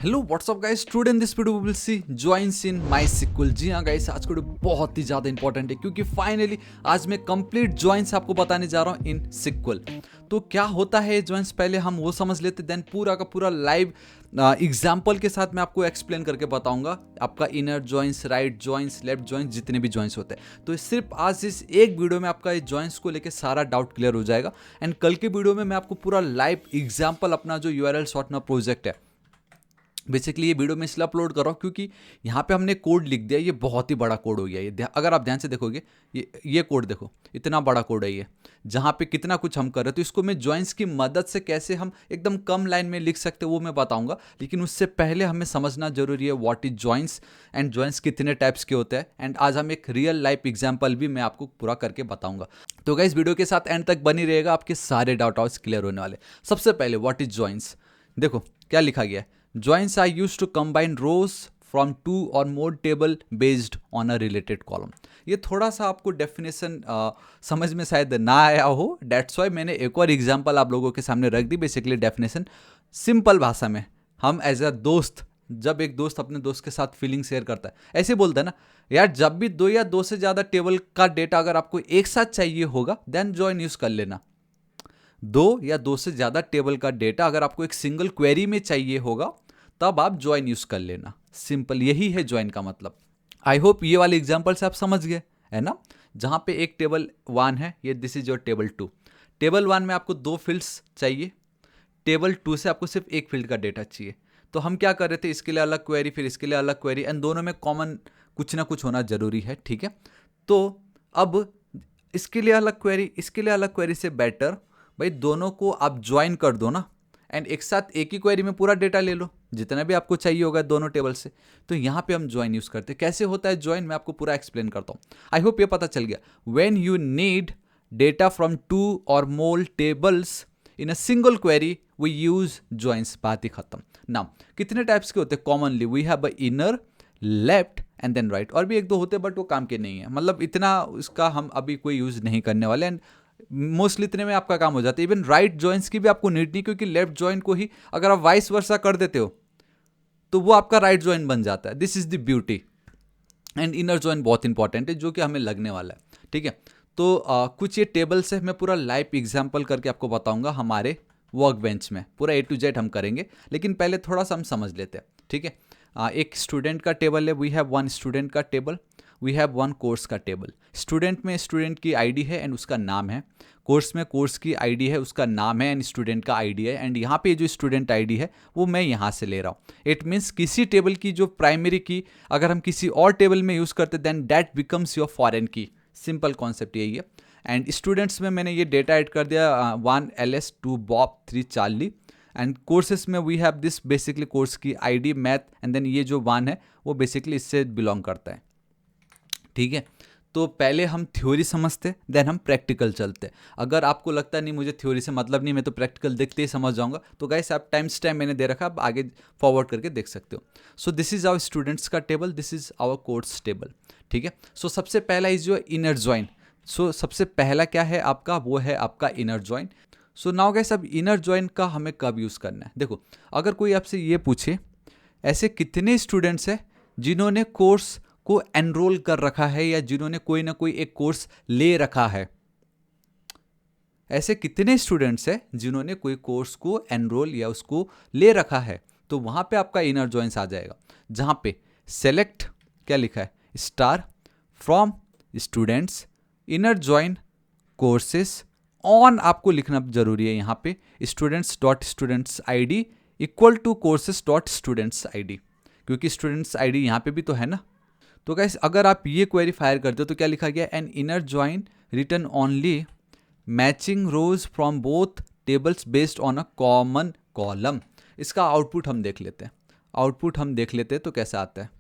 Hello what's up guys, student this video will see joins in MySQL। जी हाँ guys, आज का video बहुत ही ज़्यादा इंपॉर्टेंट है क्योंकि फाइनली आज मैं कंप्लीट जॉइंस आपको बताने जा रहा हूँ इन SQL। तो क्या होता है जॉइंस, पहले हम वो समझ लेते, देन पूरा का पूरा लाइव एग्जाम्पल के साथ मैं आपको एक्सप्लेन करके बताऊंगा आपका inner joins, right joins, left joins, जितने भी जॉइंस होते हैं। तो सिर्फ आज इस एक वीडियो में आपका इस जॉइंस को लेकर सारा डाउट क्लियर हो जाएगा। एंड कल के वीडियो में मैं आपको पूरा लाइव एग्जाम्पल अपना जो URL शॉर्टनर प्रोजेक्ट है, बेसिकली ये वीडियो में इसलिए अपलोड कर रहा हूँ क्योंकि यहाँ पे हमने कोड लिख दिया। ये बहुत ही बड़ा कोड हो गया ये, अगर आप ध्यान से देखोगे ये कोड देखो, इतना बड़ा कोड है ये, जहाँ पे कितना कुछ हम कर रहे हैं। तो इसको मैं जॉइंस की मदद से कैसे हम एकदम कम लाइन में लिख सकते हैं वो मैं बताऊंगा, लेकिन उससे पहले हमें समझना जरूरी है what is joins and joins कितने टाइप्स के होते हैं। एंड आज हम एक रियल लाइफ एग्जाम्पल भी मैं आपको पूरा करके बताऊंगा। तो गाइस वीडियो के साथ एंड तक बनी रहेगा, आपके सारे डाउट्स क्लियर होने वाले। सबसे पहले व्हाट इज जॉइंस, देखो क्या लिखा गया है। Joins are used to combine rows from two or more table based on a related column। ये थोड़ा सा आपको डेफिनेशन समझ में शायद ना आया हो, डेट्स वाई मैंने एक और एग्जांपल आप लोगों के सामने रख दी। बेसिकली डेफिनेशन सिंपल भाषा में, हम एज अ दोस्त, जब एक दोस्त अपने दोस्त के साथ फीलिंग शेयर करता है, ऐसे बोलता है ना यार, जब भी दो या दो से ज़्यादा टेबल का डेटा अगर आपको एक साथ चाहिए होगा देन जॉइन यूज़ कर लेना। दो या दो से ज़्यादा टेबल का डेटा अगर आपको एक सिंगल क्वेरी में चाहिए होगा तब आप ज्वाइन यूज कर लेना। सिंपल यही है ज्वाइन का मतलब। आई होप ये वाले एग्जांपल से आप समझ गए है ना। जहां पे एक टेबल 1 है, ये this is your table 2। Table 1 में आपको 2 फील्ड्स चाहिए, टेबल 2 से आपको सिर्फ एक फील्ड का डेटा चाहिए। तो हम क्या कर रहे थे, इसके लिए अलग क्वेरी, फिर इसके लिए अलग क्वेरी, एंड दोनों में कॉमन कुछ ना कुछ होना जरूरी है, ठीक है। तो अब इसके लिए अलग क्वेरी, इसके लिए अलग क्वेरी से बेटर भाई दोनों को आप ज्वाइन कर दो ना, एंड एक साथ एक ही क्वेरी में पूरा डेटा ले लो जितना भी आपको चाहिए होगा दोनों टेबल से। तो यहाँ पे हम ज्वाइन यूज करते हैं। कैसे होता है ज्वाइन, मैं आपको पूरा एक्सप्लेन करता हूँ। आई होप ये पता चल गया। When you need data from 2 और more tables in a single query we use joins. बात ही खत्म। नाउ कितने टाइप्स के होते हैं commonly, we have inner, left and then right. और भी एक दो होते हैं बट वो काम के नहीं है, मतलब इतना उसका हम अभी कोई यूज नहीं करने वाले। एंड मोस्टली इतने में आपका काम हो जाता है। इवन राइट जॉइंस की भी आपको नीड नहीं, क्योंकि लेफ्ट जॉइन को ही अगर आप वाइस वर्सा कर देते हो तो वो आपका राइट जॉइन बन जाता है। This is the beauty. And inner join बहुत इंपॉर्टेंट है जो कि हमें लगने वाला है, ठीक है। तो कुछ ये टेबल्स है, मैं पूरा लाइव एग्जाम्पल करके आपको बताऊंगा हमारे वर्क बेंच में, पूरा A to Z हम करेंगे। लेकिन पहले थोड़ा सा हम समझ लेते हैं, ठीक है। एक स्टूडेंट का टेबल है, वी हैव वन स्टूडेंट का table, we have one course का टेबल। स्टूडेंट में स्टूडेंट की आईडी है एंड उसका नाम है, कोर्स में कोर्स की आईडी है, उसका नाम है एंड स्टूडेंट का आईडी है। एंड यहाँ पे जो स्टूडेंट आईडी है वो मैं यहाँ से ले रहा हूँ। इट मीन्स किसी टेबल की जो प्राइमरी की अगर हम किसी और टेबल में यूज़ करते then that becomes your foreign key. Simple concept यही है। एंड स्टूडेंट्स में मैंने ये डेटा ऐड कर दिया 1 LS 2 Bob 3 Charlie. And courses में we have this basically course की आईडी मैथ, एंड देन ये जो 1 है वो बेसिकली इससे बिलोंग करता है, ठीक है। तो पहले हम थ्योरी समझते देन हम प्रैक्टिकल चलते। अगर आपको लगता नहीं मुझे थ्योरी से मतलब नहीं, मैं तो प्रैक्टिकल देखते ही समझ जाऊंगा, तो गाइस आप टाइम मैंने दे रखा, आप आगे फॉरवर्ड करके देख सकते हो। So this is our students का table, this is our course table, ठीक है। सो सबसे पहला is your inner join. So सबसे पहला क्या है आपका, वो है आपका inner join. So now guys अब इनर ज्वाइन का हमें कब यूज़ करना है। देखो अगर कोई आपसे ये पूछे ऐसे कितने स्टूडेंट्स हैं जिन्होंने कोर्स को एनरोल कर रखा है या जिन्होंने कोई ना कोई एक कोर्स ले रखा है, ऐसे कितने स्टूडेंट्स हैं जिन्होंने कोई कोर्स को एनरोल या उसको ले रखा है, तो वहां पे आपका इनर जॉइंस आ जाएगा। जहां पे सेलेक्ट क्या लिखा है, star from students inner join courses on, आपको लिखना जरूरी है यहाँ पे students dot students ID equal to courses dot students ID, क्योंकि स्टूडेंट्स आईडी यहाँ पे भी तो है ना। तो गाइस अगर आप ये क्वेरी फायर करते हो तो क्या लिखा गया, an inner join return only matching rose from both tables based on a common column. इसका आउटपुट हम देख लेते हैं, तो कैसा आता है।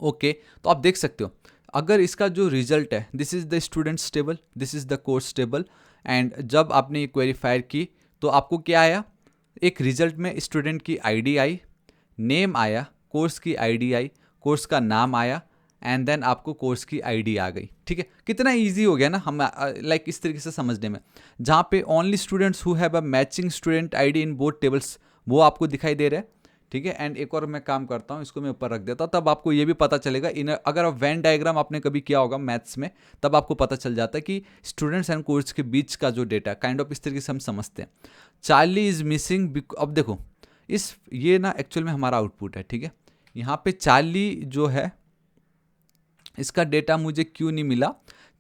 ओके तो आप देख सकते हो अगर इसका जो रिजल्ट है, this is the students table, this is the course table. And जब आपने ये क्वेरी फायर की तो आपको क्या आया, एक रिजल्ट में स्टूडेंट की आईडी आई, नेम आया, कोर्स की आईडी आई, कोर्स का नाम आया, एंड देन आपको कोर्स की आईडी आ गई, ठीक है। कितना इजी हो गया ना हम लाइक इस तरीके से समझने में। जहाँ पे only students who have a matching student ID in both tables वो आपको दिखाई दे रहा है, ठीक है। एंड एक और मैं काम करता हूँ, इसको मैं ऊपर रख देता हूँ, तब आपको ये भी पता चलेगा अगर आप वेन डायग्राम आपने कभी किया होगा मैथ्स में, तब आपको पता चल जाता है कि स्टूडेंट्स एंड कोर्स के बीच का जो डेटा काइंड ऑफ इस तरीके से हम समझते हैं। चार्ली इज मिसिंग, अब देखो ये ना एक्चुअल में हमारा आउटपुट है, ठीक है। यहाँ पे चार्ली जो है इसका डेटा मुझे क्यों नहीं मिला,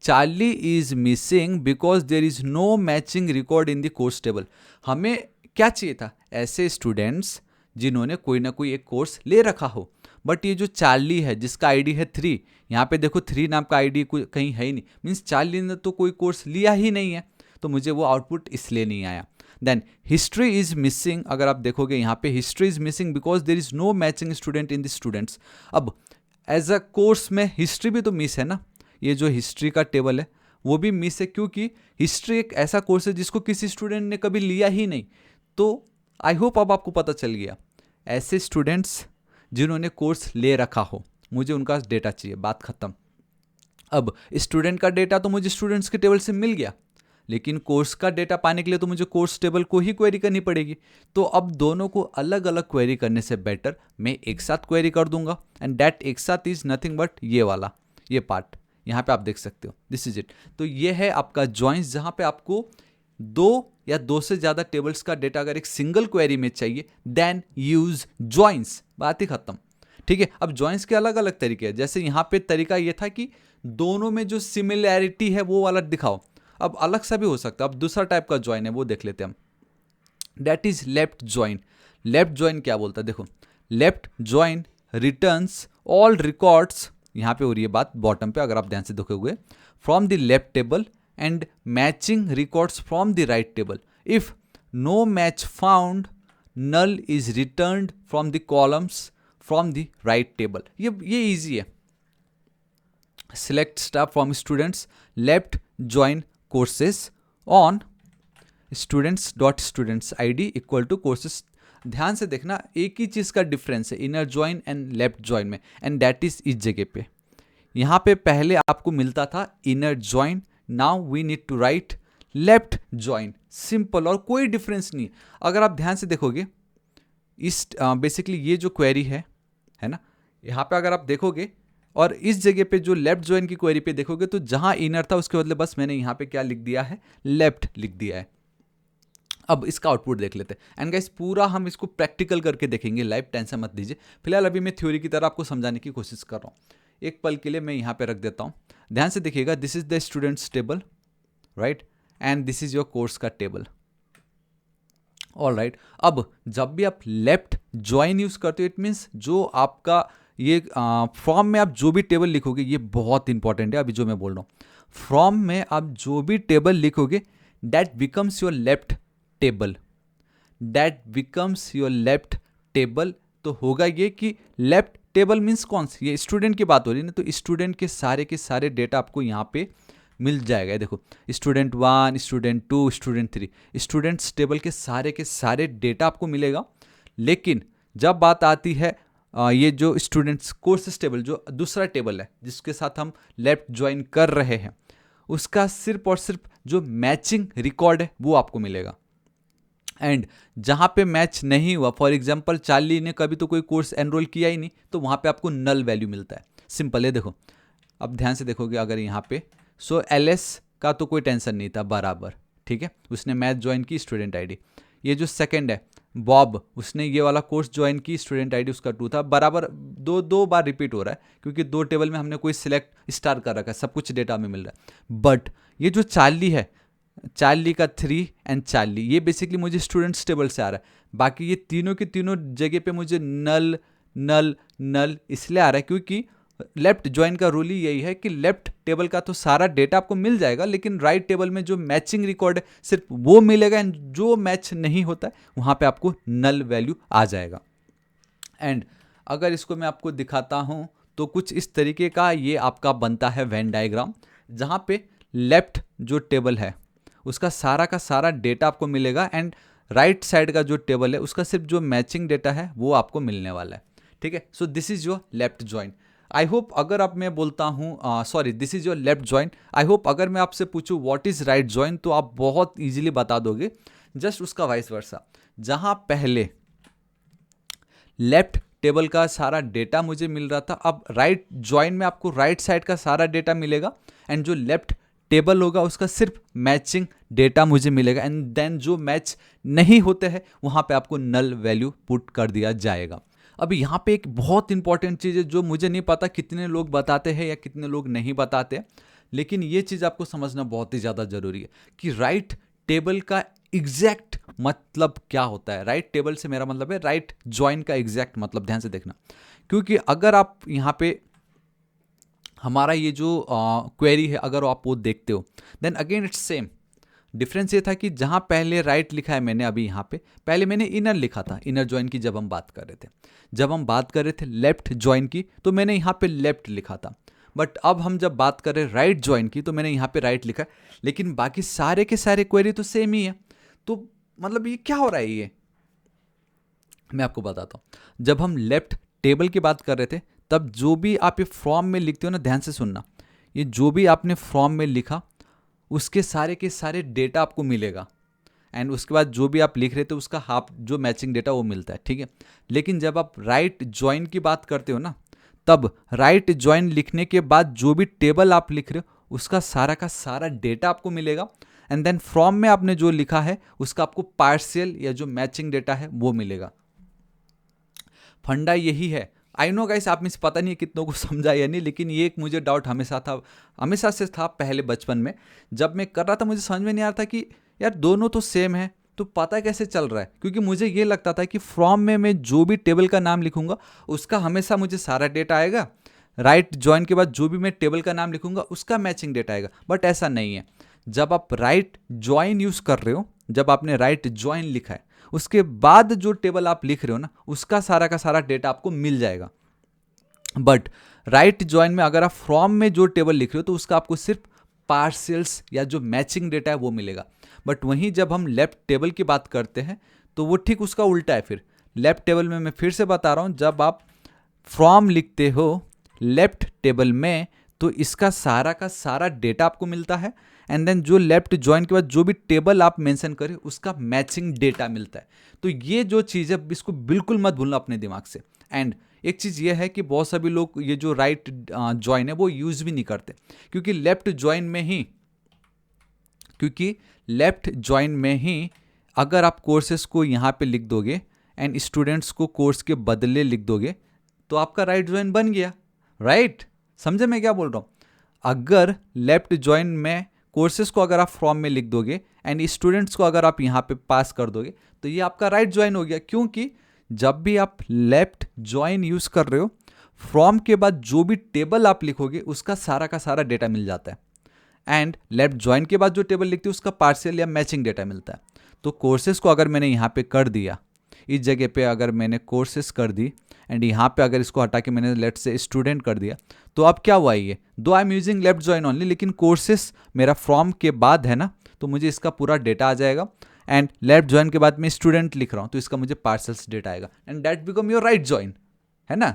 Charlie is missing because there is no matching record in the course table. हमें क्या चाहिए था, ऐसे स्टूडेंट्स जिन्होंने कोई ना कोई एक कोर्स ले रखा हो, बट ये जो चार्ली है जिसका आईडी है 3, यहाँ पे देखो 3 नाम का आईडी कहीं है ही नहीं, मीन्स चार्ली ने तो कोई कोर्स लिया ही नहीं है, तो मुझे वो आउटपुट इसलिए नहीं आया। देन हिस्ट्री इज मिसिंग, अगर आप देखोगे यहाँ पे history is missing because there is no matching student in the students. अब एज अ कोर्स में हिस्ट्री भी तो मिस है ना, ये जो हिस्ट्री का टेबल है वो भी मिस है, क्योंकि हिस्ट्री एक ऐसा कोर्स है जिसको किसी स्टूडेंट ने कभी लिया ही नहीं। तो आई होप अब आपको पता चल गया, ऐसे स्टूडेंट्स जिन्होंने कोर्स ले रखा हो मुझे उनका डेटा चाहिए, बात खत्म। अब स्टूडेंट का डेटा तो मुझे स्टूडेंट्स के टेबल से मिल गया, लेकिन कोर्स का डेटा पाने के लिए तो मुझे कोर्स टेबल को ही क्वेरी करनी पड़ेगी। तो अब दोनों को अलग अलग क्वेरी करने से बेटर मैं एक साथ क्वेरी कर दूंगा, एंड दैट एक साथ इज नथिंग बट ये वाला, ये पार्ट यहाँ पे आप देख सकते हो, दिस इज इट। तो ये है आपका जॉइंस, जहाँ पे आपको 2 या 2 से ज़्यादा टेबल्स का डेटा अगर एक सिंगल क्वेरी में चाहिए, देन यूज जॉइंस, बात ही खत्म, ठीक है। अब जॉइंस के अलग अलग तरीके हैं, जैसे यहाँ पे तरीका ये था कि दोनों में जो सिमिलैरिटी है वो वाला दिखाओ, अब अलग सा भी हो सकता है। अब दूसरा टाइप का ज्वाइन है वो देख लेते हैं हम, that is left join. Left join क्या बोलता है, देखो left join returns all records, यहाँ पे हो रही है बात बॉटम पे, अगर आप ध्यान से देखोगे, from the left table and matching records from the right table. If no match found, null is returned from the columns from the right table. ये इजी है। select staff from students left join courses on students id equal to courses। ध्यान से देखना, एक ही चीज का difference है inner join and left join में, एंड दैट इज इस जगह पे। यहाँ पे पहले आपको मिलता था inner join, now we need to write left join, simple, और कोई डिफरेंस नहीं। अगर आप ध्यान से देखोगे इस बेसिकली ये जो क्वेरी है ना, यहाँ पे अगर आप देखोगे और इस जगह पे जो लेफ्ट ज्वाइन की क्वेरी पे देखोगे, तो जहां इनर था उसके बदले बस मैंने यहाँ पे क्या लिख दिया है, लेफ्ट लिख दिया है। अब इसका आउटपुट देख लेते हैं, एंड गाइस पूरा हम इसको प्रैक्टिकल करके देखेंगे लाइव, टेंशन मत दीजिए। फिलहाल अभी मैं थ्योरी की तरह आपको समझाने की कोशिश कर रहा हूँ। एक पल के लिए मैं यहाँ पे रख देता हूँ, ध्यान से देखिएगा, this is the students table, right, and this is your course का टेबल, ऑल राइट। अब जब भी आप लेफ्ट ज्वाइन यूज करते हो, इट मीन्स जो आपका ये फ्रॉम में आप जो भी टेबल लिखोगे, ये बहुत इंपॉर्टेंट है अभी जो मैं बोल रहा हूँ, फ्रॉम में आप जो भी टेबल लिखोगे that becomes your left table, that becomes your left table. तो होगा ये कि लेफ्ट टेबल मीन्स कौन सी, ये स्टूडेंट की बात हो रही है ना, तो स्टूडेंट के सारे डेटा आपको यहाँ पे मिल जाएगा। देखो student 1, student 2, student 3, students table के सारे डेटा आपको मिलेगा। लेकिन जब बात आती है ये जो स्टूडेंट्स कोर्सेस टेबल, जो दूसरा टेबल है जिसके साथ हम लेफ्ट ज्वाइन कर रहे हैं, उसका सिर्फ और सिर्फ जो मैचिंग रिकॉर्ड है वो आपको मिलेगा। एंड जहाँ पे मैच नहीं हुआ, फॉर एग्जांपल चार्ली ने कभी तो कोई कोर्स एनरोल किया ही नहीं, तो वहाँ पे आपको नल वैल्यू मिलता है। सिंपल है, देखो अब ध्यान से देखोगे अगर यहाँ पे, सो एलएस का तो कोई टेंशन नहीं था बराबर, ठीक है, उसने मैथ ज्वाइन की, स्टूडेंट आईडी। ये जो सेकंड है बॉब, उसने ये वाला कोर्स ज्वाइन की, स्टूडेंट आईडी उसका 2 था, बराबर दो बार रिपीट हो रहा है, क्योंकि 2 टेबल में हमने कोई सिलेक्ट स्टार कर रखा है, सब कुछ डेटा में मिल रहा है। बट ये जो चार्ली है, चार्ली का 3 एंड चार्ली, ये बेसिकली मुझे स्टूडेंट्स टेबल से आ रहा है। बाकी ये तीनों के तीनों जगह पे मुझे नल नल नल इसलिए आ रहा है क्योंकि लेफ्ट ज्वाइन का रूल ही यही है कि लेफ्ट टेबल का तो सारा डेटा आपको मिल जाएगा, लेकिन राइट टेबल में जो मैचिंग रिकॉर्ड है सिर्फ वो मिलेगा, एंड जो मैच नहीं होता है वहाँ पे आपको नल वैल्यू आ जाएगा। एंड अगर इसको मैं आपको दिखाता हूँ तो कुछ इस तरीके का ये आपका बनता है वेन डायग्राम, जहाँ पे लेफ्ट जो टेबल है उसका सारा का सारा डेटा आपको मिलेगा, एंड राइट साइड का जो टेबल है उसका सिर्फ जो मैचिंग डेटा है वो आपको मिलने वाला है, ठीक है। सो this is your left join. I hope अगर अब मैं बोलता हूँ sorry this is your left join, I hope अगर मैं आपसे पूछूँ व्हाट इज राइट ज्वाइन तो आप बहुत इजीली बता दोगे। जस्ट उसका वाइस वर्सा, जहाँ पहले लेफ्ट टेबल का सारा डेटा मुझे मिल रहा था, अब राइट ज्वाइन में आपको राइट साइड का सारा डेटा मिलेगा एंड जो लेफ्ट टेबल होगा उसका सिर्फ मैचिंग डेटा मुझे मिलेगा एंड देन जो मैच नहीं होते हैं वहाँ पे आपको नल वैल्यू पुट कर दिया जाएगा। अब यहाँ पे एक बहुत इंपॉर्टेंट चीज़ है जो मुझे नहीं पता कितने लोग बताते हैं या कितने लोग नहीं बताते, लेकिन ये चीज़ आपको समझना बहुत ही ज़्यादा ज़रूरी है कि राइट टेबल का एग्जैक्ट मतलब क्या होता है। राइट टेबल से मेरा मतलब है राइट ज्वाइन का एग्जैक्ट मतलब, ध्यान से देखना, क्योंकि अगर आप यहाँ पे हमारा ये जो क्वेरी है अगर आप वो देखते हो then again it's same. Difference ये था कि जहाँ पहले राइट लिखा है मैंने अभी यहाँ पे, पहले मैंने इनर लिखा था, इनर ज्वाइन की जब हम बात कर रहे थे, जब हम बात कर रहे थे लेफ्ट ज्वाइन की तो मैंने यहाँ पे लेफ्ट लिखा था, बट अब हम जब बात कर रहे हैं राइट ज्वाइन की तो मैंने यहाँ पे राइट लिखा है, लेकिन बाकी सारे के सारे क्वेरी तो सेम ही है। तो मतलब ये क्या हो रहा है, ये मैं आपको बताता हूँ। जब हम लेफ्ट टेबल की बात कर रहे थे तब जो भी आप ये फॉर्म में लिखते हो ना, ध्यान से सुनना, ये जो भी आपने फॉर्म में लिखा उसके सारे के सारे डेटा आपको मिलेगा एंड उसके बाद जो भी आप लिख रहे थे उसका हाफ जो मैचिंग डेटा वो मिलता है, ठीक है। लेकिन जब आप राइट ज्वाइन की बात करते हो ना, तब राइट ज्वाइन लिखने के बाद जो भी टेबल आप लिख रहे हो उसका सारा का सारा डेटा आपको मिलेगा एंड देन फ्रॉम में आपने जो लिखा है उसका आपको पार्शियल या जो मैचिंग डेटा है वो मिलेगा। फंडा यही है। आई नो गाइस, आप में से पता नहीं है कितनों को समझा या नहीं, लेकिन ये एक मुझे डाउट हमेशा से था पहले बचपन में जब मैं कर रहा था, मुझे समझ में नहीं आ रहा था कि यार दोनों तो सेम है तो पता कैसे चल रहा है, क्योंकि मुझे ये लगता था कि फ्रॉम में मैं जो भी टेबल का नाम लिखूंगा उसका हमेशा मुझे सारा डेटा आएगा, राइट ज्वाइन के बाद जो भी मैं टेबल का नाम लिखूंगा उसका मैचिंग डेटा आएगा, बट ऐसा नहीं है। जब आप राइट ज्वाइन यूज कर रहे हो, जब आपने राइट ज्वाइन लिखा है उसके बाद जो टेबल आप लिख रहे हो ना उसका सारा का सारा डेटा आपको मिल जाएगा। बट राइट ज्वाइन में अगर आप फ्रॉम में जो टेबल लिख रहे हो तो उसका आपको सिर्फ पार्शियल्स या जो मैचिंग डेटा है वो मिलेगा। बट वहीं जब हम लेफ्ट टेबल की बात करते हैं तो वो ठीक उसका उल्टा है। फिर लेफ्ट टेबल में मैं फिर से बता रहा हूं, जब आप फ्रॉम लिखते हो लेफ्ट टेबल में तो इसका सारा का सारा डेटा आपको मिलता है एंड देन जो लेफ्ट ज्वाइन के बाद जो भी टेबल आप मेंशन करें उसका मैचिंग डेटा मिलता है। तो ये जो चीज़ है इसको बिल्कुल मत भूलना अपने दिमाग से। एंड एक चीज़ ये है कि बहुत सभी लोग ये जो राइट ज्वाइन है वो यूज़ भी नहीं करते, क्योंकि लेफ्ट ज्वाइन में ही अगर आप कोर्सेज को यहाँ पे लिख दोगे एंड स्टूडेंट्स को कोर्स के बदले लिख दोगे तो आपका राइट ज्वाइन बन गया। राइट, समझे मैं क्या बोल रहा हूँ? अगर लेफ्ट ज्वाइन में कोर्सेज को अगर आप फॉर्म में लिख दोगे एंड स्टूडेंट्स को अगर आप यहाँ पे पास कर दोगे तो ये आपका राइट ज्वाइन हो गया, क्योंकि जब भी आप लेफ्ट ज्वाइन यूज कर रहे हो फ्रॉम के बाद जो भी टेबल आप लिखोगे उसका सारा का सारा डेटा मिल जाता है एंड लेफ्ट ज्वाइन के बाद जो टेबल लिखते हो उसका पार्शियल या मैचिंग डेटा मिलता है। तो कोर्सेज को अगर मैंने यहाँ पे कर दिया, इस जगह पे अगर मैंने कोर्सेज कर दी एंड यहाँ पे अगर इसको हटा के मैंने लेट से स्टूडेंट कर दिया, तो अब क्या हुआ, ये दो I am using left join only लेकिन कोर्सेज मेरा फ्रॉम के बाद है ना, तो मुझे इसका पूरा डेटा आ जाएगा एंड लेफ्ट ज्वाइन के बाद मैं स्टूडेंट लिख रहा हूँ तो इसका मुझे पार्सल्स डेटा आएगा and that become your right join, है ना।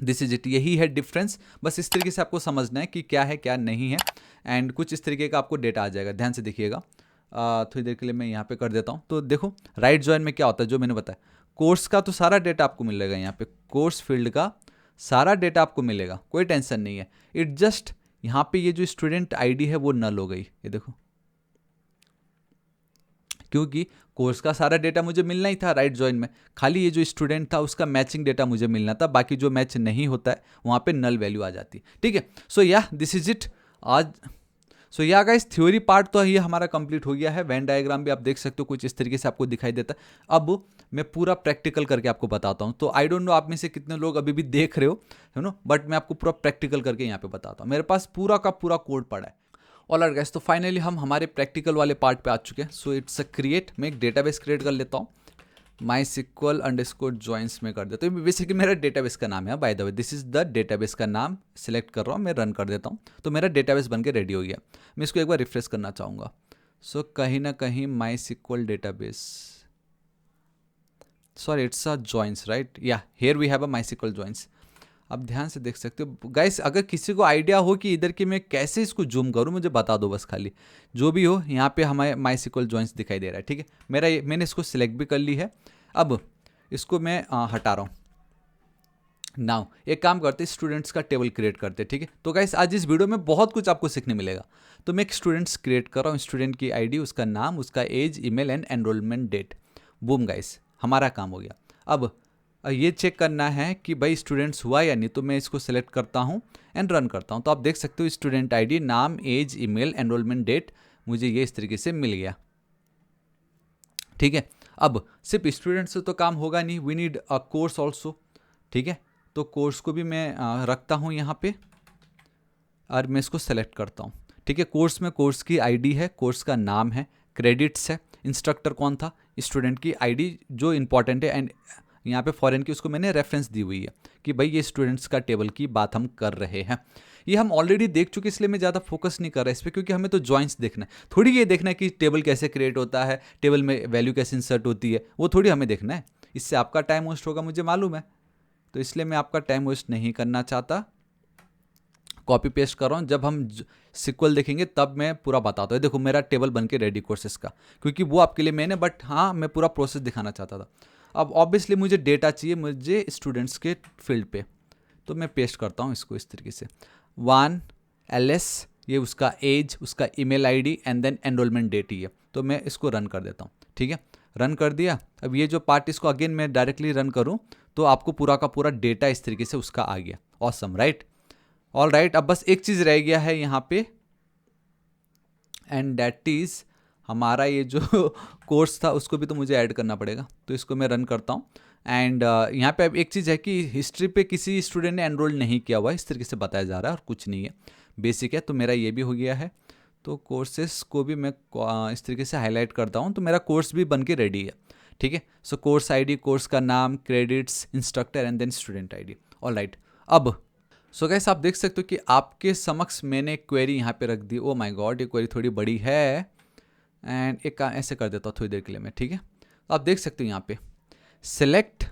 दिस इज इट, यही है डिफरेंस। बस इस तरीके से आपको समझना है कि क्या है क्या नहीं है एंड कुछ इस तरीके का आपको डेटा आ जाएगा। ध्यान से देखिएगा, थोड़ी देर के लिए मैं यहाँ पे कर देता हूँ। तो देखो राइट ज्वाइन में क्या होता है, जो मैंने बताया कोर्स का तो सारा डेटा आपको मिलेगा, यहाँ पे कोर्स फील्ड का सारा डेटा आपको मिलेगा, कोई टेंशन नहीं है। इट जस्ट यहाँ पे ये जो स्टूडेंट आईडी है वो नल हो गई, ये देखो, क्योंकि कोर्स का सारा डेटा मुझे मिलना ही था राइट ज्वाइन में, खाली ये जो स्टूडेंट था उसका मैचिंग डेटा मुझे मिलना था, बाकी जो मैच नहीं होता है वहाँ पे नल वैल्यू आ जाती है। ठीक है, सो या दिस इज इट आज। सो या गाइस, थ्योरी पार्ट तो ये हमारा कंप्लीट हो गया है। वेन डायग्राम भी आप देख सकते हो कुछ इस तरीके से आपको दिखाई देता है। अब मैं पूरा प्रैक्टिकल करके आपको बताता हूँ। तो आई डोंट नो आप में से कितने लोग अभी भी देख रहे हो, है नो, बट मैं आपको पूरा प्रैक्टिकल करके यहाँ पे बताता हूँ। मेरे पास पूरा का पूरा कोड पड़ा है। ऑलराइट गाइस, तो फाइनली हम हमारे प्रैक्टिकल वाले पार्ट पे आ चुके हैं। सो इट्स अ क्रिएट, मैं एक डेटाबेस क्रिएट कर लेता हूँ, MySQL_joins में कर देता हूँ। बेसिकली मेरा डेटाबेस का नाम है, by the way this is the database का नाम। सिलेक्ट कर रहा हूँ, मैं रन कर देता हूँ, तो मेरा डेटाबेस बन के रेडी हो गया। मैं इसको एक बार रिफ्रेश करना चाहूँगा। सो कहीं ना कहीं MySQL database, sorry it's a joins, right, या here we have a MySQL joins. अब ध्यान से देख सकते हो गाइस, अगर किसी को आइडिया हो कि इधर की मैं कैसे इसको जूम करूं मुझे बता दो बस, खाली जो भी हो। यहाँ पे हमारे MySQL जॉइंस दिखाई दे रहा है, ठीक है। मैंने इसको सिलेक्ट भी कर ली है। अब इसको मैं हटा रहा हूँ। नाउ एक काम करते, स्टूडेंट्स का टेबल क्रिएट करते, ठीक है। तो गाइस आज इस वीडियो में बहुत कुछ आपको सीखने मिलेगा। तो मैं एक स्टूडेंट्स क्रिएट कर रहा हूँ, स्टूडेंट की आईडी, उसका नाम, उसका age, email and enrolment date. Boom guys, हमारा काम हो गया। अब ये चेक करना है कि भाई स्टूडेंट्स हुआ या नहीं, तो मैं इसको सेलेक्ट करता हूँ एंड रन करता हूँ। तो आप देख सकते हो स्टूडेंट आईडी, नाम, एज, ईमेल, एनरोलमेंट डेट मुझे ये इस तरीके से मिल गया, ठीक है। अब सिर्फ स्टूडेंट से तो काम होगा नहीं, we need a course also, ठीक है। तो कोर्स को भी मैं रखता हूँ यहाँ पे और मैं इसको सेलेक्ट करता हूँ, ठीक है। कोर्स में कोर्स की आईडी है, कोर्स का नाम है, क्रेडिट्स है, इंस्ट्रक्टर कौन था, स्टूडेंट की आईडी जो इंपॉर्टेंट है, एंड यहाँ पे फॉरेन की उसको मैंने रेफरेंस दी हुई है कि भाई ये स्टूडेंट्स का टेबल की बात हम कर रहे हैं। ये हम ऑलरेडी देख चुके, इसलिए मैं ज़्यादा फोकस नहीं कर रहा इस पर, क्योंकि हमें तो जॉइंट्स देखना है, थोड़ी ये देखना है कि टेबल कैसे क्रिएट होता है, टेबल में वैल्यू कैसे इंसर्ट होती है, वो थोड़ी हमें देखना है। इससे आपका टाइम वेस्ट होगा, मुझे मालूम है, तो इसलिए मैं आपका टाइम वेस्ट नहीं करना चाहता। कॉपी पेस्ट कर रहा हूँ, जब हम सिक्वल देखेंगे तब मैं पूरा बताता हूँ। देखो मेरा टेबल बन के रेडी कोर्सेज का, क्योंकि वो आपके लिए मैंने, बट हाँ मैं पूरा प्रोसेस दिखाना चाहता था। अब ऑब्वियसली मुझे डेटा चाहिए, मुझे स्टूडेंट्स के फील्ड पे, तो मैं पेस्ट करता हूँ इसको इस तरीके से, 1 LS, ये उसका एज, उसका email ID and then enrolment date ही है। तो मैं इसको रन कर देता हूँ, ठीक है। रन कर दिया। अब ये जो पार्ट, इसको अगेन मैं डायरेक्टली रन करूँ तो आपको पूरा का पूरा डेटा इस तरीके से उसका आ गया। Awesome, right? ऑल राइट, अब बस एक चीज़ रह गया है यहाँ पे, एंड दैट इज़ हमारा ये जो कोर्स था उसको भी तो मुझे ऐड करना पड़ेगा। तो इसको मैं रन करता हूँ एंड यहाँ पे अब एक चीज़ है कि हिस्ट्री पे किसी स्टूडेंट ने एनरोल नहीं किया हुआ है, इस तरीके से बताया जा रहा है और कुछ नहीं है, बेसिक है। तो मेरा ये भी हो गया है। तो कोर्सेस को भी मैं इस तरीके से हाईलाइट करता हूँ, तो मेरा कोर्स भी बन के रेडी है, ठीक है। सो कोर्स आईडी, कोर्स का नाम, credits, instructor and then student ID. All right, अब सो गाइस आप देख सकते हो कि आपके समक्ष मैंने क्वेरी यहाँ पे रख दी। ओ माय गॉड, ये क्वेरी थोड़ी बड़ी है, एंड एक ऐसे कर देता हूँ थोड़ी देर के लिए मैं, ठीक है। तो आप देख सकते हो यहाँ पे select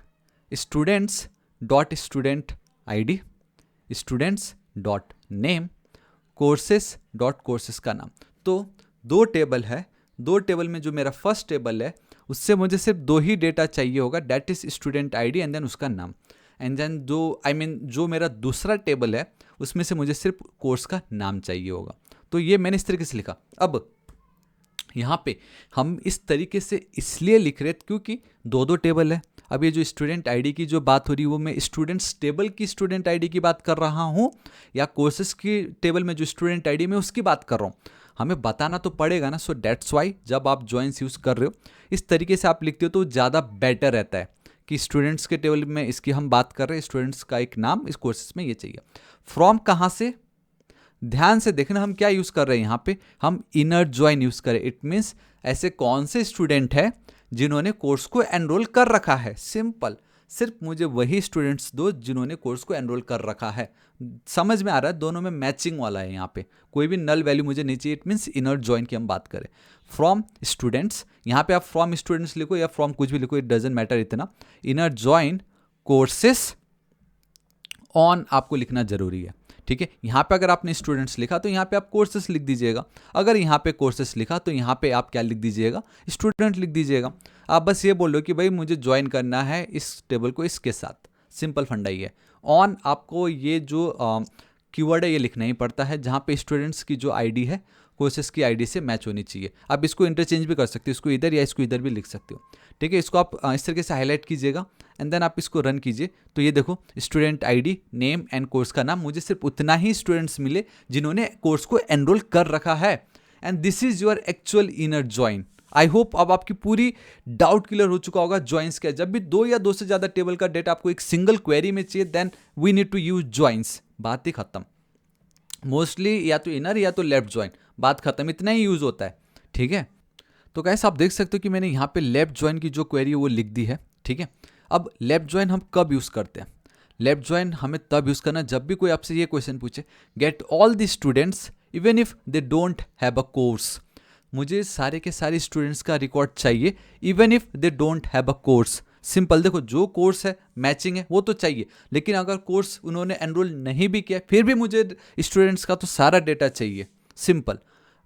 students dot student ID, students dot name, courses dot courses का नाम। तो 2 टेबल है, 2 टेबल में जो मेरा फर्स्ट टेबल है उससे मुझे सिर्फ 2 ही डेटा चाहिए होगा, that is student ID and then उसका नाम। एंड देन जो मेरा दूसरा टेबल है उसमें से मुझे सिर्फ कोर्स का नाम चाहिए होगा। तो ये मैंने इस तरीके से लिखा। अब यहाँ पे हम इस तरीके से इसलिए लिख रहे क्योंकि 2 टेबल है। अब ये जो स्टूडेंट आईडी की जो बात हो रही है वो मैं स्टूडेंट्स टेबल की स्टूडेंट आईडी की बात कर रहा हूँ, या कोर्सेज की टेबल में जो स्टूडेंट आईडी में उसकी बात कर रहा हूँ, हमें बताना तो पड़ेगा ना। सो दैट्स वाई जब आप जॉइंस यूज़ कर रहे हो इस तरीके से आप लिखते हो तो ज़्यादा बेटर रहता है कि स्टूडेंट्स के टेबल में इसकी हम बात कर रहे हैं, स्टूडेंट्स का एक नाम, इस कोर्सेज में ये चाहिए। फ्रॉम कहाँ से, ध्यान से देखना हम क्या यूज़ कर रहे हैं यहाँ पे, हम इनर ज्वाइन यूज़ करें। इट मीन्स ऐसे कौन से स्टूडेंट है जिन्होंने कोर्स को एनरोल कर रखा है। सिंपल, सिर्फ मुझे वही स्टूडेंट्स दो जिन्होंने कोर्स को एनरोल कर रखा है। समझ में आ रहा है, दोनों में मैचिंग वाला है, यहाँ पे कोई भी नल वैल्यू मुझे नहीं चाहिए। इट मीन्स इनर ज्वाइन की हम बात करें। फ्रॉम स्टूडेंट्स, यहाँ पे आप फ्रॉम स्टूडेंट्स लिखो या फ्रॉम कुछ भी लिखो, इट डजेंट मैटर इतना। इनर ज्वाइन कोर्सेस ऑन आपको लिखना जरूरी है, ठीक है। यहाँ पे अगर आपने स्टूडेंट्स लिखा तो यहाँ पे आप कोर्सेस लिख दीजिएगा, अगर यहाँ पे कोर्सेस लिखा तो यहाँ पे आप क्या लिख दीजिएगा, स्टूडेंट लिख दीजिएगा। आप बस ये बोलो कि भाई मुझे ज्वाइन करना है इस टेबल को इसके साथ, सिंपल फंडा ही है। ऑन आपको ये जो कीवर्ड है ये लिखना ही पड़ता है, जहाँ पे स्टूडेंट्स की जो आईडी है कोर्सेस की आईडी से मैच होनी चाहिए। आप इसको इंटरचेंज भी कर सकते हो, इसको इधर या इसको इधर भी लिख सकते हो, ठीक है। इसको आप इस तरीके से हाईलाइट कीजिएगा एंड देन आप इसको रन कीजिए। तो ये देखो student ID, name and course का नाम, मुझे सिर्फ उतना ही स्टूडेंट्स मिले जिन्होंने कोर्स को एनरोल कर रखा है, and this is your actual inner join. I hope अब आपकी पूरी डाउट क्लियर हो चुका होगा ज्वाइंस क्या। जब भी 2 या 2 से ज़्यादा टेबल का डेटा आपको एक सिंगल क्वेरी में चाहिए, then we need to use joins. बात ही खत्म। मोस्टली या तो इनर या तो लेफ्ट ज्वाइन, बात खत्म, इतना ही यूज होता है, ठीक है। तो गाइस आप देख सकते हो कि मैंने यहाँ पे लेफ्ट ज्वाइन की जो क्वेरी है वो लिख दी है, ठीक है। अब लेफ्ट ज्वाइन हम कब यूज़ करते हैं? लेफ्ट ज्वाइन हमें तब यूज़ करना जब भी कोई आपसे ये क्वेश्चन पूछे, get all the students even if they don't have a course. मुझे सारे के सारे स्टूडेंट्स का रिकॉर्ड चाहिए even if they don't have a course. Simple, देखो जो कोर्स है मैचिंग है वो तो चाहिए, लेकिन अगर कोर्स उन्होंने एनरोल नहीं भी किया फिर भी मुझे स्टूडेंट्स का तो सारा डेटा चाहिए। सिंपल,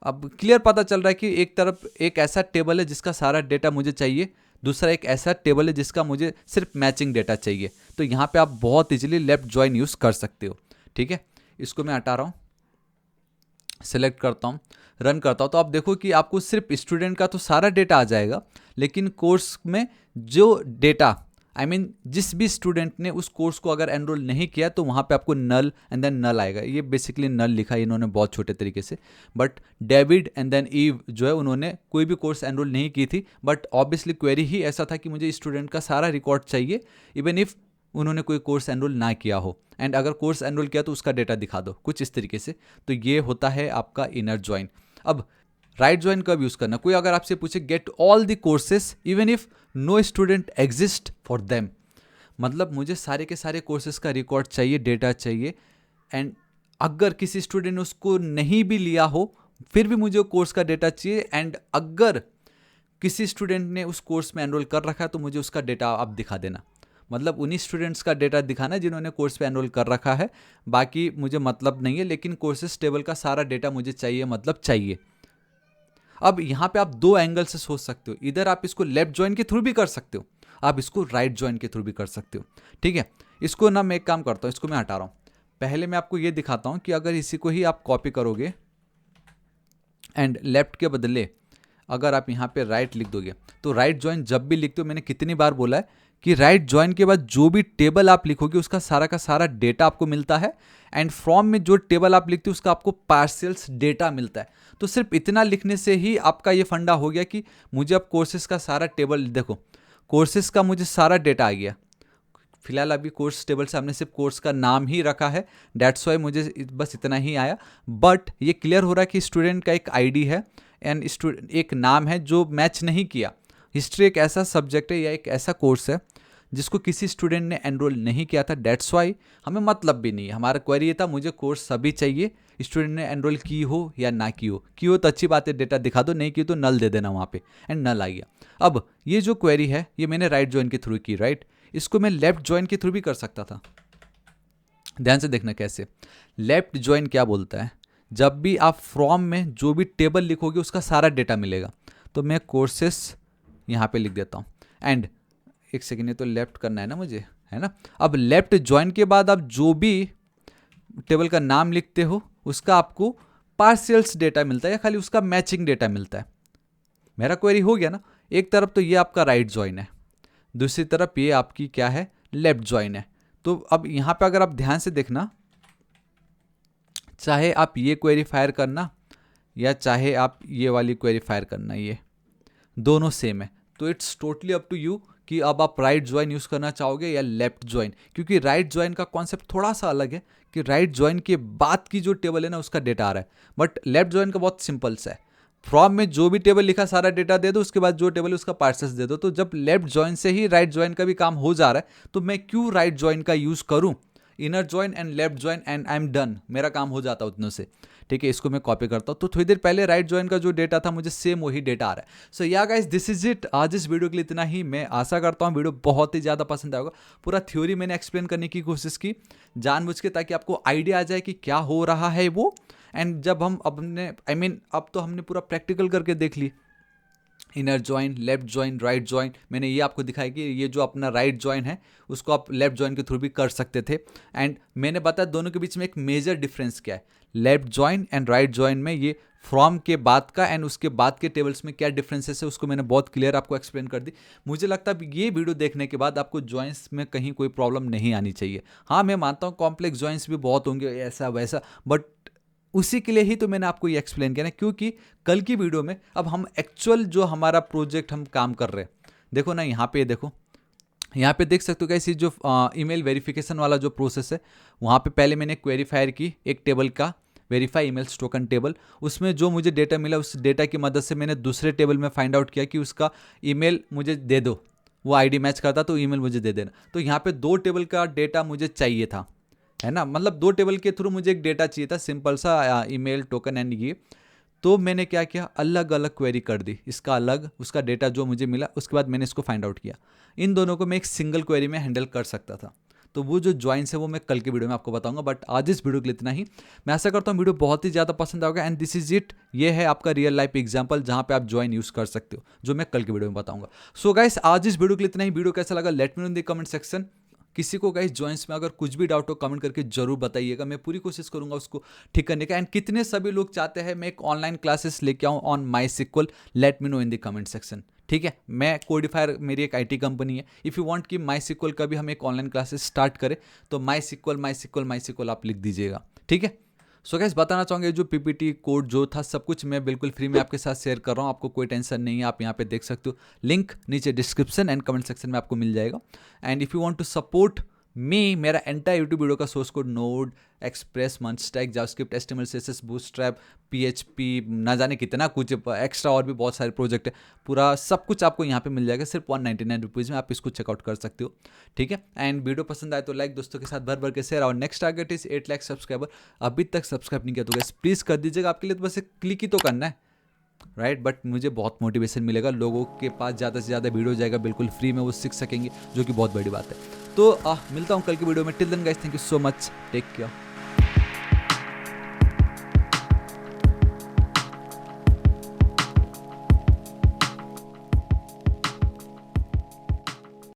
अब क्लियर पता चल रहा है कि एक तरफ एक ऐसा टेबल है जिसका सारा डेटा मुझे चाहिए, दूसरा एक ऐसा टेबल है जिसका मुझे सिर्फ मैचिंग डेटा चाहिए। तो यहाँ पे आप बहुत इजीली लेफ्ट ज्वाइन यूज़ कर सकते हो। ठीक है, इसको मैं हटा रहा हूँ, सेलेक्ट करता हूँ, रन करता हूँ। तो आप देखो कि आपको सिर्फ स्टूडेंट का तो सारा डेटा आ जाएगा, लेकिन कोर्स में जो डेटा जिस भी स्टूडेंट ने उस कोर्स को अगर एनरोल नहीं किया तो वहाँ पे आपको नल एंड देन नल आएगा। ये बेसिकली नल लिखा है इन्होंने बहुत छोटे तरीके से, but David and then Eve जो है उन्होंने कोई भी कोर्स एनरोल नहीं की थी, बट ऑब्वियसली क्वेरी ही ऐसा था कि मुझे स्टूडेंट का सारा रिकॉर्ड चाहिए इवन इफ उन्होंने कोई कोर्स एनरोल ना किया हो, एंड अगर कोर्स एनरोल किया तो उसका डेटा दिखा दो, कुछ इस तरीके से। तो ये होता है आपका इनर ज्वाइन। अब राइट ज्वाइन कब यूज़ करना, कोई अगर आपसे पूछे get all the courses even if no student exist for them, मतलब मुझे सारे के सारे कोर्सेज का रिकॉर्ड चाहिए, डेटा चाहिए, एंड अगर किसी स्टूडेंट ने उसको नहीं भी लिया हो फिर भी मुझे कोर्स का डेटा चाहिए, एंड अगर किसी स्टूडेंट ने उस कोर्स में एनरोल कर रखा है तो मुझे उसका डेटा आप दिखा देना। मतलब उन्हीं स्टूडेंट्स का डेटा दिखाना जिन्होंने कोर्स पे एनरोल कर रखा है, बाकी मुझे मतलब नहीं है, लेकिन कोर्सेज टेबल का सारा डेटा मुझे चाहिए, मतलब चाहिए। अब यहाँ पे आप दो एंगल से सोच सकते हो, इधर आप इसको लेफ्ट ज्वाइन के थ्रू भी कर सकते हो, आप इसको राइट ज्वाइन के थ्रू भी कर सकते हो। ठीक है, इसको ना मैं एक काम करता हूँ, इसको मैं हटा रहा हूँ। पहले मैं आपको ये दिखाता हूँ कि अगर इसी को ही आप कॉपी करोगे एंड लेफ्ट के बदले अगर आप यहाँ पे राइट लिख दोगे, तो राइट ज्वाइन जब भी लिखते हो, मैंने कितनी बार बोला है कि राइट ज्वाइन के बाद जो भी टेबल आप लिखोगे उसका सारा का सारा डेटा आपको मिलता है, एंड फ्रॉम में जो टेबल आप लिखते हो उसका आपको पार्सल्स डेटा मिलता है। तो सिर्फ इतना लिखने से ही आपका ये फंडा हो गया कि मुझे अब कोर्सेज का सारा टेबल, देखो कोर्सेज का मुझे सारा डेटा आ गया। फिलहाल अभी कोर्स टेबल से हमने सिर्फ कोर्स का नाम ही रखा है, डेट्स वाई मुझे बस इतना ही आया, बट ये क्लियर हो रहा है कि स्टूडेंट का एक आईडी है एंड एक नाम है जो मैच नहीं किया। हिस्ट्री एक ऐसा सब्जेक्ट है या एक ऐसा कोर्स है जिसको किसी स्टूडेंट ने एनरोल नहीं किया था, डेट्स वाई हमें मतलब भी नहीं है। हमारा क्वेरी ये था मुझे कोर्स सभी चाहिए, स्टूडेंट ने एनरोल की हो या ना की हो तो अच्छी बात है, डेटा दिखा दो, नहीं की तो नल दे देना वहाँ पे, एंड नल आ गया। अब ये जो क्वेरी है ये मैंने राइट ज्वाइन के थ्रू की, राइट, इसको मैं लेफ्ट ज्वाइन के थ्रू भी कर सकता था। ध्यान से देखना कैसे। लेफ्ट ज्वाइन क्या बोलता है, जब भी आप फ्रॉम में जो भी टेबल लिखोगे उसका सारा डेटा मिलेगा। तो मैं कोर्सेस यहाँ पे लिख देता हूँ, एंड एक सेकेंड, ये तो लेफ्ट करना है ना मुझे, है ना। अब लेफ्ट ज्वाइन के बाद आप जो भी टेबल का नाम लिखते हो उसका आपको पार्शियल्स डेटा मिलता है या खाली उसका मैचिंग डेटा मिलता है। मेरा क्वेरी हो गया ना। एक तरफ तो ये आपका राइट ज्वाइन है, दूसरी तरफ ये आपकी क्या है, लेफ्ट ज्वाइन है। तो अब यहाँ पे अगर आप ध्यान से देखना, चाहे आप ये क्वेरी फायर करना या चाहे आप ये वाली क्वेरी फायर करना, ये दोनों सेम है। तो it's totally up to you कि अब आप राइट ज्वाइन यूज़ करना चाहोगे या लेफ्ट ज्वाइन, क्योंकि राइट ज्वाइन का कॉन्सेप्ट थोड़ा सा अलग है कि राइट ज्वाइन के बाद की जो टेबल है ना उसका डेटा आ रहा है, बट लेफ्ट ज्वाइन का बहुत सिंपल सा है। फ्रॉम में जो भी टेबल लिखा सारा डेटा दे दो, उसके बाद जो टेबल है उसका पार्सेस दे दो। तो जब लेफ्ट ज्वाइन से ही राइट ज्वाइन का भी काम हो जा रहा है तो मैं क्यों राइट ज्वाइन का यूज़ करूँ, inner join and left join and I am done, मेरा काम हो जाता उतनों से। ठीक है, इसको मैं कॉपी करता हूँ। तो थोड़ी देर पहले राइट ज्वाइन का जो डेटा था मुझे सेम वही डेटा आ रहा है। सो या गाइस, दिस इज इट। आज इस वीडियो के लिए इतना ही। मैं आशा करता हूँ वीडियो बहुत ही ज़्यादा पसंद आएगा। पूरा थ्योरी मैंने एक्सप्लेन करने की कोशिश की जानबूझ के, ताकि आपको आइडिया आ जाए कि क्या हो रहा है वो। एंड जब हम अपने अब तो हमने पूरा प्रैक्टिकल करके देख ली, inner join, left join, right join. मैंने ये आपको दिखाया कि ये जो अपना राइट ज्वाइन है उसको आप लेफ्ट ज्वाइन के थ्रू भी कर सकते थे। एंड मैंने बताया दोनों के बीच में एक मेजर डिफरेंस क्या है, left join and right join में ये फ्रॉम के बाद का एंड उसके बाद के टेबल्स में क्या डिफरेंसेस है उसको मैंने बहुत क्लियर आपको एक्सप्लेन कर दी। मुझे लगता है ये वीडियो देखने के बाद आपको ज्वाइंट्स में कहीं कोई प्रॉब्लम नहीं आनी चाहिए। हाँ, मैं मानता हूँ कॉम्प्लेक्स ज्वाइंट्स भी बहुत होंगे, ऐसा वैसा, बट उसी के लिए ही तो मैंने आपको ये एक्सप्लेन किया ना, क्योंकि कल की वीडियो में अब हम एक्चुअल जो हमारा प्रोजेक्ट हम काम कर रहे हैं, देखो ना यहाँ पे, देखो यहाँ पे देख सकते हो कैसे जो ईमेल वेरिफिकेशन वाला जो प्रोसेस है, वहाँ पे पहले मैंने क्वेरी फायर की एक टेबल का, वेरीफाई ईमेल्स टोकन टेबल। उसमें जो मुझे डेटा मिला उस डेटा की मदद से मैंने दूसरे टेबल में फाइंड आउट किया कि उसका ईमेल मुझे दे दो, वो आईडी मैच करता तो ईमेल मुझे दे देना। तो यहाँ पे 2 टेबल का डेटा मुझे चाहिए था, है ना, मतलब 2 टेबल के थ्रू मुझे एक डेटा चाहिए था, सिंपल सा ईमेल टोकन एंड ये। तो मैंने क्या किया, अलग अलग क्वेरी कर दी, इसका अलग, उसका डेटा जो मुझे मिला, उसके बाद मैंने इसको फाइंड आउट किया। इन दोनों को मैं एक सिंगल क्वेरी में हैंडल कर सकता था। तो वो जो ज्वाइंस है वो मैं कल के वीडियो में आपको बताऊंगा, बट आज इस वीडियो के लिए इतना ही। मैं आशा करता हूँ वीडियो बहुत ही ज़्यादा पसंद आएगा एंड दिस इज इट। ये है आपका रियल लाइफ एग्जाम्पल जहाँ पे आप ज्वाइन यूज़ कर सकते हो, जो मैं कल के वीडियो में बताऊंगा। सो गाइस आज इस वीडियो के लिए इतना ही। वीडियो कैसा लगा let me know in the comment section. किसी को गाइस ज्वाइंस में अगर कुछ भी डाउट हो कमेंट करके जरूर बताइएगा, मैं पूरी कोशिश करूंगा उसको ठीक करने का। एंड कितने सभी लोग चाहते हैं मैं एक ऑनलाइन क्लासेस लेके आऊँ on MySQL, let me know in the comment section. ठीक है, मैं कोडिफायर मेरी एक आईटी कंपनी है। इफ़ यू वांट कि MySQL का भी हम एक ऑनलाइन क्लासेस स्टार्ट करें तो MySQL आप लिख दीजिएगा। ठीक है, सो गाइस बताना चाहूँगे जो पीपीटी कोड जो था सब कुछ मैं बिल्कुल फ्री में आपके साथ शेयर कर रहा हूँ, आपको कोई टेंशन नहीं है। आप यहाँ पे देख सकते हो, लिंक नीचे डिस्क्रिप्शन एंड कमेंट सेक्शन में आपको मिल जाएगा। And if you want to support me, मेरा एंटायर यूट्यूब वीडियो का सोर्स कोड नोड, एक्सप्रेस, मंचस्टैक, JavaScript, HTML, CSS, Bootstrap, PHP, ना जाने कितना कुछ एक्स्ट्रा और भी बहुत सारे प्रोजेक्ट है, पूरा सब कुछ आपको यहाँ पे मिल जाएगा सिर्फ 199 रुपीज़ में। आप इसको चेकआउट कर सकते हो। ठीक है, एंड वीडियो पसंद आए तो लाइक, दोस्तों के साथ भर भर के शेयर। और next target is 8 lakh subscriber. अभी तक सब्सक्राइब नहीं किया तो गाइस प्लीज़ कर दीजिएगा। आपके लिए तो बस एक क्लिक ही तो करना है, राइट। बट मुझे बहुत मोटिवेशन मिलेगा, लोगों के पास ज़्यादा से ज़्यादा वीडियो जाएगा बिल्कुल फ्री में, वो सीख सकेंगे, जो कि बहुत बड़ी बात है। तो मिलता हूँ कल की वीडियो में। Till then guys, thank you so much, take care.